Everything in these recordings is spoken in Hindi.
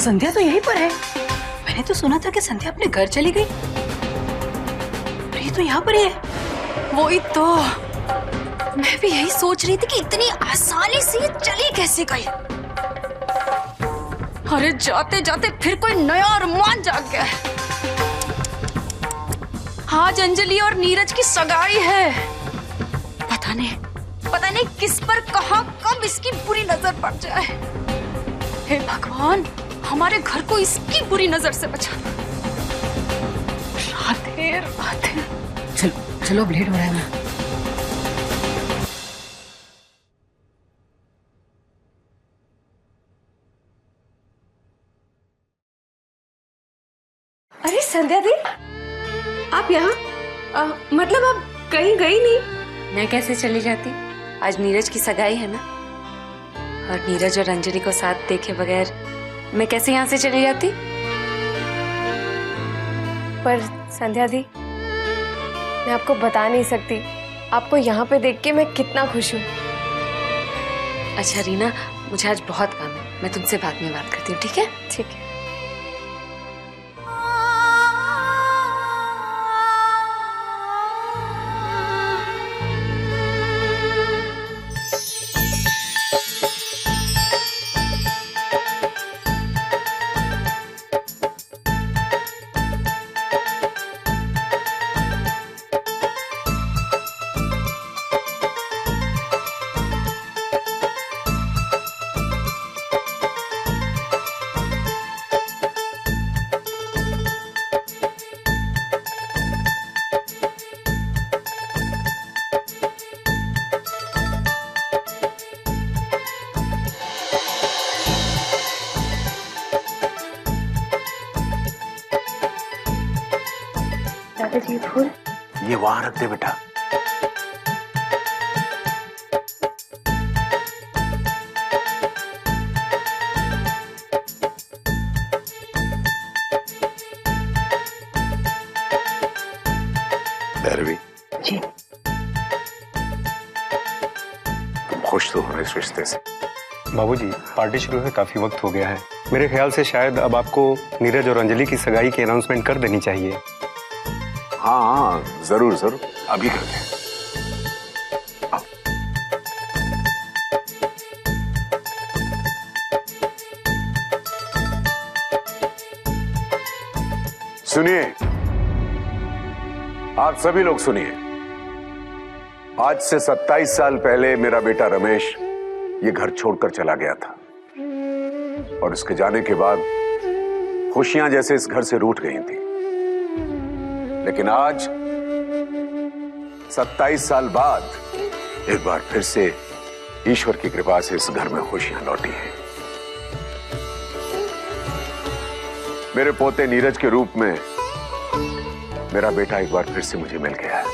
संध्या तो यहीं पर है। मैंने तो सुना था कि संध्या अपने घर चली गई, पर ये तो यहाँ पर ही है। वही तो मैं भी यही सोच रही थी कि इतनी आसानी से ये चली कैसे गई। अरे जाते जाते फिर कोई नया अरमान जाग गया है। आज अंजलि और नीरज की सगाई है। पता नहीं किस पर कहां कब इसकी बुरी नजर पड़ जाए। हे भगवान, हमारे घर को इसकी बुरी नजर से बचाना। राधे राधे। चलो चलो, लेट हो रहा है ना। अरे संध्या दी, आप यहाँ? मतलब आप कहीं गई नहीं? मैं कैसे चली जाती? आज नीरज की सगाई है ना, और नीरज और अंजलि को साथ देखे बगैर मैं कैसे यहाँ से चली जाती? पर संध्या दी, मैं आपको बता नहीं सकती आपको यहाँ पे देख के मैं कितना खुश हूँ। अच्छा रीना, मुझे आज बहुत काम है, मैं तुमसे बाद में बात करती हूँ, ठीक है? ठीक है। दादाजी फूल ये वहां रख दे बेटा। भैरवी जी, तुम खुश तो हो इस रिश्ते से? बाबूजी, पार्टी शुरू हुए काफी वक्त हो गया है। मेरे ख्याल से शायद अब आपको नीरज और अंजलि की सगाई की अनाउंसमेंट कर देनी चाहिए। हाँ जरूर जरूर, अभी करते हैं। सुनिए, आप सभी लोग सुनिए। आज से 27 साल पहले मेरा बेटा रमेश ये घर छोड़कर चला गया था, और उसके जाने के बाद खुशियां जैसे इस घर से रूठ गई थी। लेकिन आज 27 साल बाद एक बार फिर से ईश्वर की कृपा से इस घर में खुशियां लौटी हैं। मेरे पोते नीरज के रूप में मेरा बेटा एक बार फिर से मुझे मिल गया है।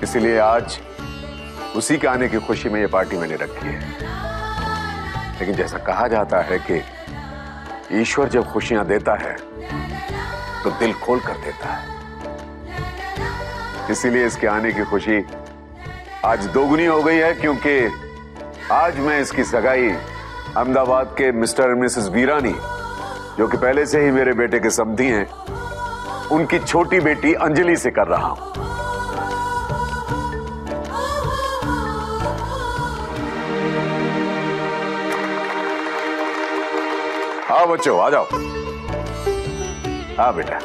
इसलिए आज उसी के आने की खुशी में यह पार्टी मैंने रखी है। लेकिन जैसा कहा जाता है कि ईश्वर जब खुशियां देता है तो दिल खोल कर देता है, इसीलिए इसके आने की खुशी आज दोगुनी हो गई है, क्योंकि आज मैं इसकी सगाई अहमदाबाद के मिस्टर और मिसेस वीरानी, जो कि पहले से ही मेरे बेटे के समधी हैं, उनकी छोटी बेटी अंजलि से कर रहा हूं। आओ बच्चों, आ जाओ। हाँ बेटा।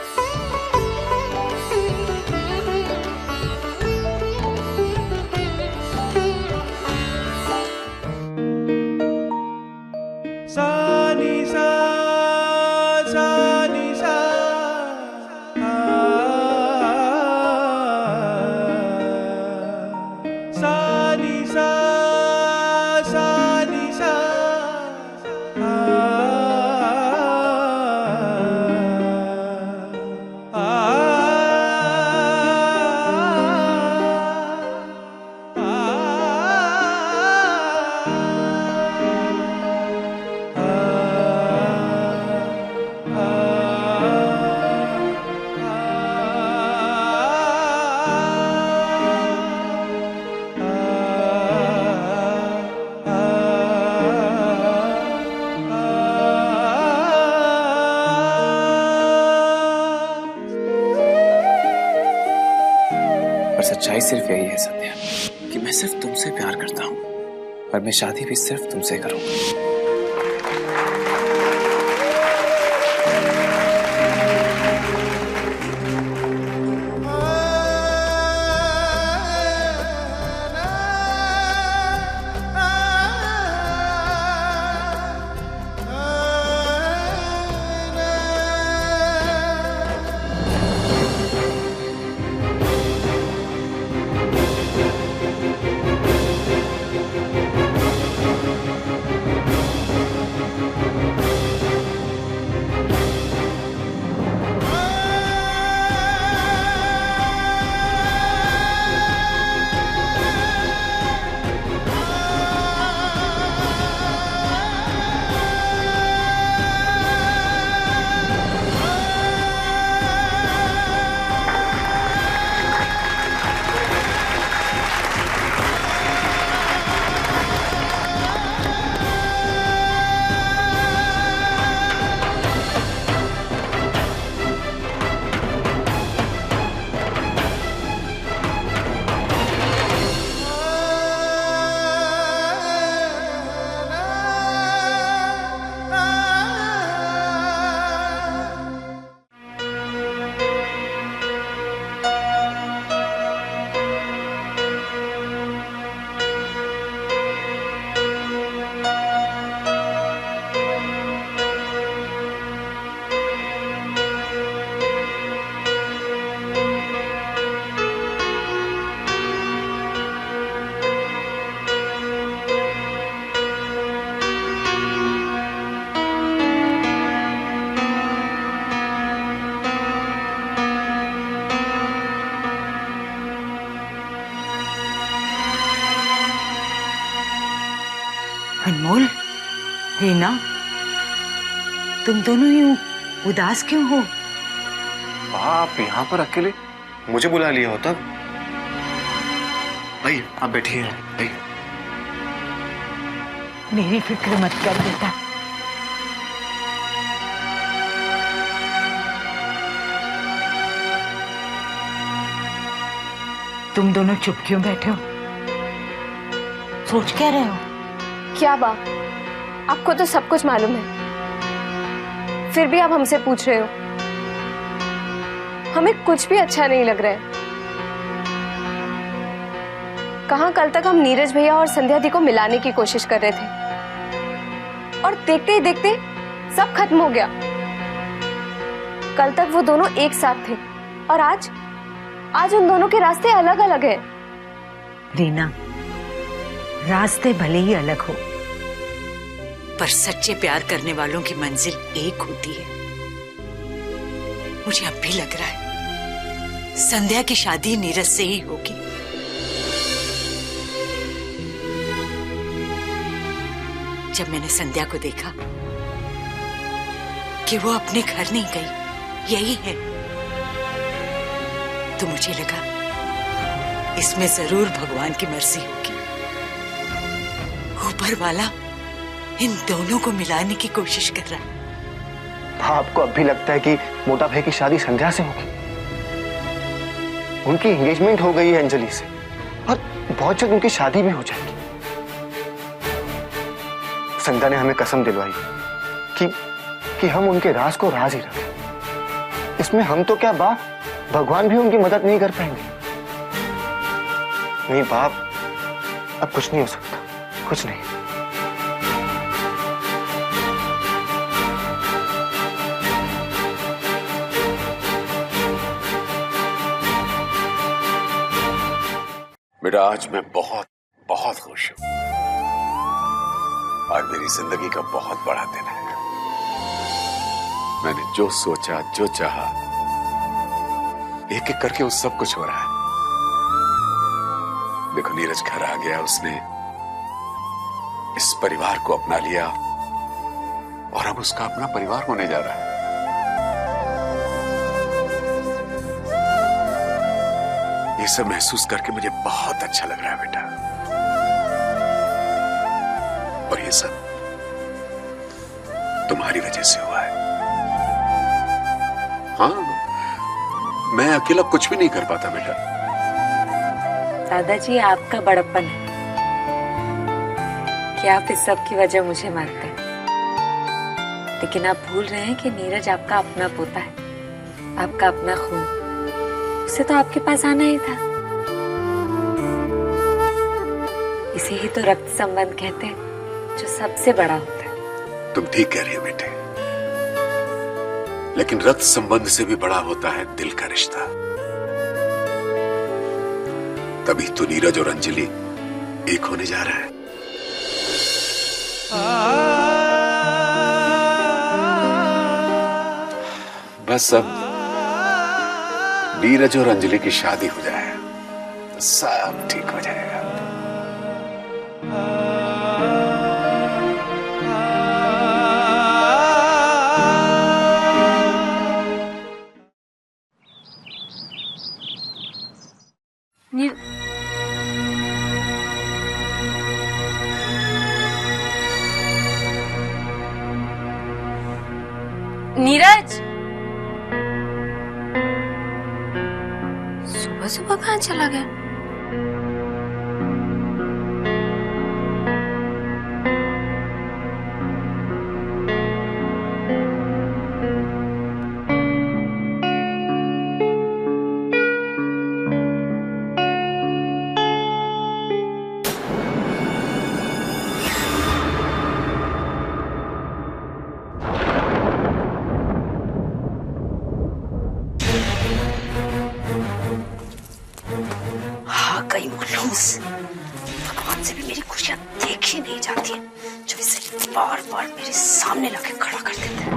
सिर्फ यही है संध्या कि मैं सिर्फ तुमसे प्यार करता हूँ और मैं शादी भी सिर्फ तुमसे करूंगा। अनमोल, रीना, तुम दोनों यूं उदास क्यों हो? आप यहाँ पर अकेले? मुझे बुला लिया हो तब? भाई आप बैठिए भाई। मेरी फिक्र मत कर बेटा। तुम दोनों चुप क्यों बैठे हो? सोच क्या रहे हो? क्या बा, आपको तो सब कुछ मालूम है, फिर भी आप हमसे पूछ रहे हो। हमें कुछ भी अच्छा नहीं लग रहा है। कहाँ कल तक हम नीरज भैया और संध्या दी को मिलाने की कोशिश कर रहे थे और देखते ही देखते सब खत्म हो गया। कल तक वो दोनों एक साथ थे और आज उन दोनों के रास्ते अलग अलग हैं। रीना, रास्ते भले ही अलग हो, पर सच्चे प्यार करने वालों की मंजिल एक होती है। मुझे अब भी लग रहा है संध्या की शादी नीरज से ही होगी। जब मैंने संध्या को देखा कि वो अपने घर नहीं गई, यही है, तो मुझे लगा इसमें जरूर भगवान की मर्जी होगी। ऊपर वाला इन दोनों को मिलाने की कोशिश कर रहा है। आपको अब भी लगता है कि मोटा भाई की शादी संध्या से होगी? उनकी एंगेजमेंट हो गई है अंजलि से और बहुत जल्द उनकी शादी भी हो जाएगी। संध्या ने हमें कसम दिलवाई कि हम उनके राज को राज ही रखें। इसमें हम तो क्या बाप, भगवान भी उनकी मदद नहीं कर पाएंगे। नहीं बाप, अब कुछ नहीं हो सकता, कुछ नहीं। बेटा, आज मैं बहुत बहुत खुश हूं। आज मेरी जिंदगी का बहुत बड़ा दिन है। मैंने जो सोचा, जो चाहा, एक एक करके वो सब कुछ हो रहा है। देखो, नीरज घर आ गया, उसने इस परिवार को अपना लिया और अब उसका अपना परिवार होने जा रहा है। ये सब महसूस करके मुझे बहुत अच्छा लग रहा है बेटा। और ये सब तुम्हारी वजह से हुआ है। हाँ, मैं अकेला कुछ भी नहीं कर पाता बेटा। दादाजी आपका बड़प्पन है कि आप इस सब की वजह मुझे मानते हैं, लेकिन आप भूल रहे हैं कि नीरज आपका अपना पोता है, आपका अपना खून। उसे तो आपके पास आना ही था। इसे ही तो रक्त संबंध कहते हैं, जो सबसे बड़ा होता है। तुम ठीक कह रही हो बेटे, लेकिन रक्त संबंध से भी बड़ा होता है दिल का रिश्ता। तभी तो नीरज और अंजलि एक होने जा रहा है। बस अब नीरज और अंजलि की शादी हो जाए तो सब ठीक हो जाएगा। नीरज सुबह सुबह कहाँ चला गया? भगवान से भी मेरी खुशियां देखी नहीं जाती है, जो इसे बार बार मेरे सामने लाके खड़ा कर देते हैं।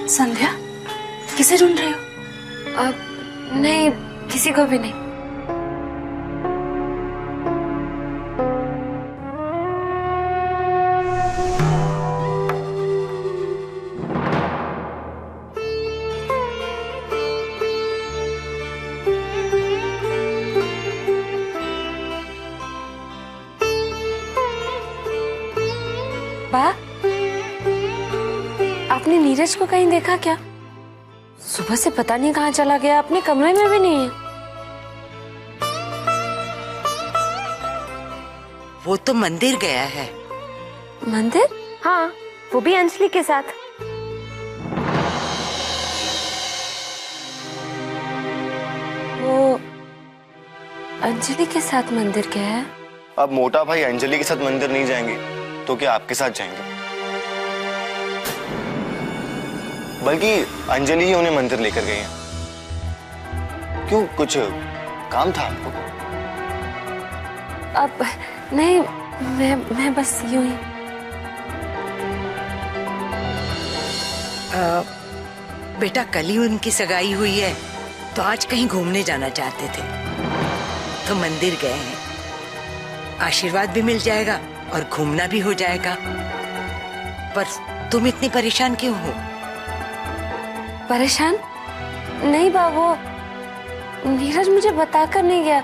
संध्या, किसे ढूंढ रहे हो? नहीं, किसी को भी नहीं। बा, आपने नीरज को कहीं देखा क्या? सुबह से पता नहीं कहाँ चला गया, अपने कमरे में भी नहीं है। वो तो मंदिर गया है। मंदिर? हाँ, वो भी अंजलि के साथ। वो अंजलि के साथ मंदिर गया है? अब मोटा भाई अंजलि के साथ मंदिर नहीं जाएंगे तो क्या आपके साथ जाएंगे? बल्कि अंजलि ही उन्हें मंदिर लेकर गई है। क्यों, कुछ काम था आपको? अब नहीं, मैं बस यूं ही। बेटा, कल ही उनकी सगाई हुई है तो आज कहीं घूमने जाना चाहते थे तो मंदिर गए हैं। आशीर्वाद भी मिल जाएगा और घूमना भी हो जाएगा। पर तुम इतनी परेशान क्यों हो? परेशान नहीं बाबू, नीरज मुझे बताकर नहीं गया।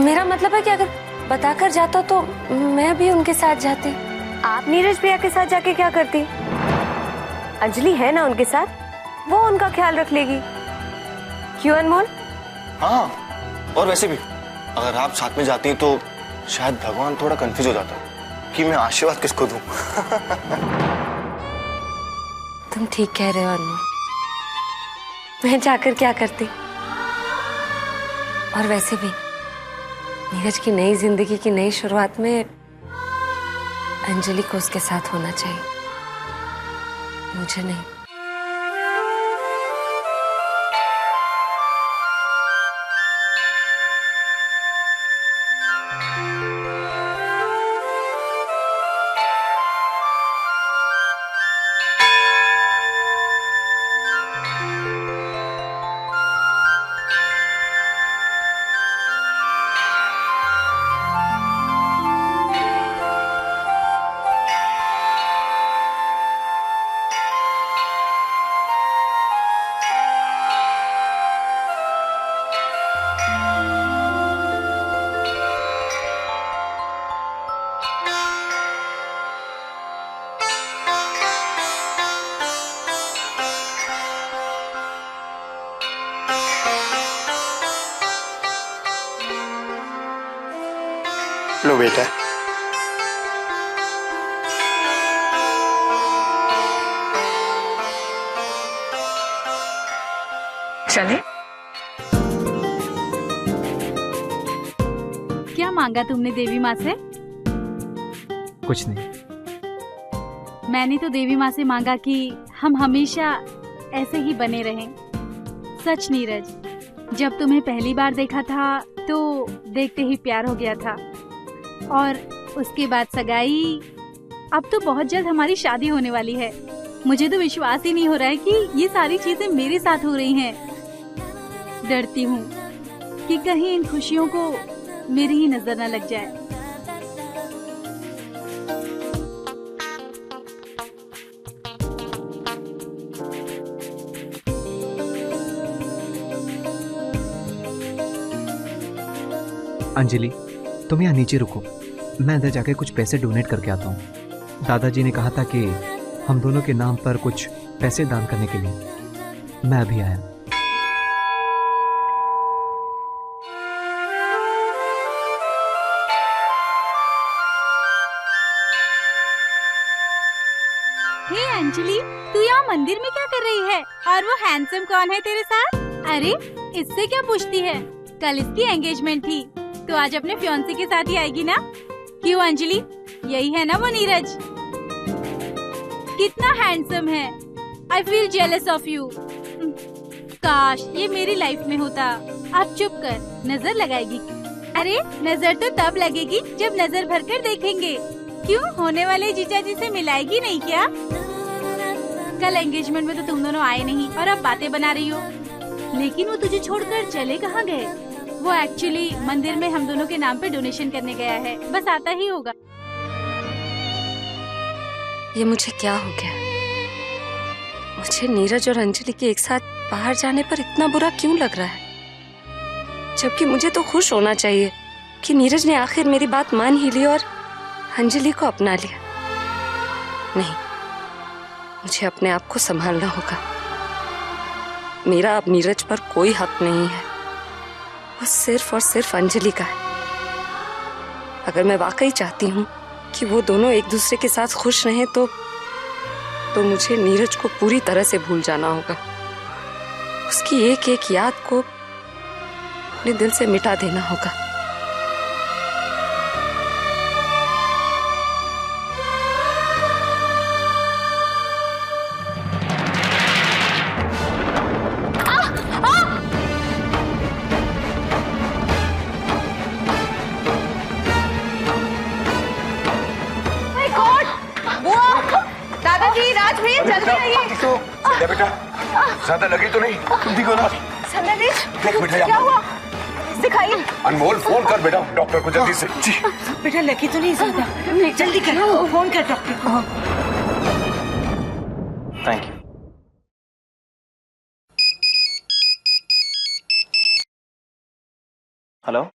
मेरा मतलब है कि अगर बताकर जाता तो मैं भी उनके साथ जाती। आप नीरज भैया के साथ जाके क्या करती? अंजलि है ना उनके साथ, वो उनका ख्याल रख लेगी। क्यों अनमोल? हाँ, और वैसे भी अगर आप साथ में जाती तो शायद भगवान थोड़ा कंफ्यूज हो जाता कि मैं आशीर्वाद किसको दूं। तुम ठीक कह रहे हो अनमोल, मैं जाकर क्या करती? और वैसे भी नीरज की नई जिंदगी की नई शुरुआत में अंजलि को उसके साथ होना चाहिए, मुझे नहीं। लो बेटा। चले। क्या मांगा तुमने देवी माँ से? कुछ नहीं। मैंने तो देवी माँ से मांगा कि हम हमेशा ऐसे ही बने रहें। सच नीरज, जब तुम्हें पहली बार देखा था तो देखते ही प्यार हो गया था, और उसके बाद सगाई। अब तो बहुत जल्द हमारी शादी होने वाली है। मुझे तो विश्वास ही नहीं हो रहा है कि ये सारी चीजें मेरे साथ हो रही हैं। डरती हूँ कि कहीं इन खुशियों को मेरी ही नजर न लग जाए। अंजलि, तुम यहाँ नीचे रुको, मैं अंदर जाके कुछ पैसे डोनेट करके आता हूँ। दादाजी ने कहा था कि हम दोनों के नाम पर कुछ पैसे दान करने के लिए। मैं अभी आया। हे अंजलि, तू यहाँ मंदिर में क्या कर रही है? और वो हैंडसम कौन है तेरे साथ? अरे, इससे क्या पूछती है? कल इसकी एंगेजमेंट थी, तो आज अपने फियांसे के साथ ही आएगी ना? क्यों अंजलि, यही है ना वो नीरज? कितना हैंडसम है। I feel jealous of you. काश ये मेरी लाइफ में होता। आप चुप कर, नजर लगाएगी। अरे, नजर तो तब लगेगी जब नजर भरकर देखेंगे। क्यों, होने वाले जीजा जी से मिलाएगी नहीं क्या? कल एंगेजमेंट में तो तुम दोनों आए नहीं और अब बातें बना रही हो। लेकिन वो तुझे छोड़कर चले कहाँ गए? वो एक्चुअली मंदिर में हम दोनों के नाम पे डोनेशन करने गया है, बस आता ही होगा। ये मुझे क्या हो गया? मुझे नीरज और अंजलि के एक साथ बाहर जाने पर इतना बुरा क्यों लग रहा है? जबकि मुझे तो खुश होना चाहिए कि नीरज ने आखिर मेरी बात मान ही ली और अंजलि को अपना लिया। नहीं, मुझे अपने आप को संभालना होगा। मेरा अब नीरज पर कोई हक नहीं है, वो सिर्फ और सिर्फ अंजलि का है। अगर मैं वाकई चाहती हूँ कि वो दोनों एक दूसरे के साथ खुश रहें तो मुझे नीरज को पूरी तरह से भूल जाना होगा। उसकी एक एक याद को अपने दिल से मिटा देना होगा। दादाजी, राज भैया, जल्दी आइए। संध्या बेटा, ज्यादा लगी तो नहीं? ठीक हो ना? संध्या जी, देख बेटा, क्या हुआ? दिखाइए। अनमोल, फोन कर बेटा डॉक्टर को जल्दी से। जी बेटा, लगी तो नहीं ज्यादा? जल्दी करो, फोन कर डॉक्टर को। Thank you. हेलो।